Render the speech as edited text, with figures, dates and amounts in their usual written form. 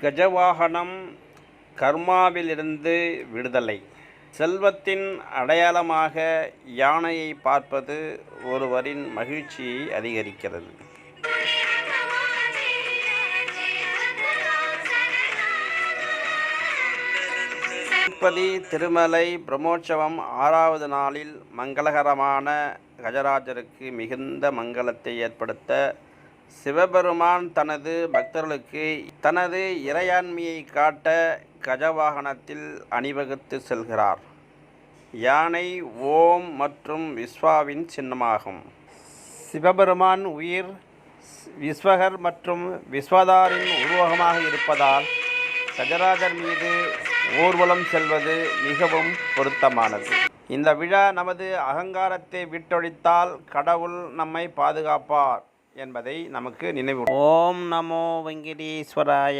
கஜவாகனம் கர்மாவிலிருந்து விடுதலை. செல்வத்தின் அடையாளமாக யானையை பார்ப்பது ஒருவரின் மகிழ்ச்சியை அதிகரிக்கிறது. திருப்பதி திருமலை பிரம்மோற்சவம் 6வது நாளில் மங்களகரமான கஜராஜருக்கு மிகுந்த மங்களத்தை ஏற்படுத்த சிவபெருமான் தனது பக்தர்களுக்கு தனது இறையாண்மையை காட்ட கஜவாகனத்தில் அணிவகுத்து செல்கிறார். யானை ஓம் மற்றும் விஸ்வாவின் சின்னமாகும். சிவபெருமான் உயிர் விஸ்வகர் மற்றும் விஸ்வதாரின் உருவகமாக இருப்பதால் கஜராஜர் மீது ஊர்வலம் செல்வது மிகவும் பொருத்தமானது. இந்த விழா நமது அகங்காரத்தை விட்டொழித்தால் கடவுள் நம்மை பாதுகாப்பார் என்பதை நமக்கு நினைவு. ஓம் நமோ வெங்கடேஸ்வராய.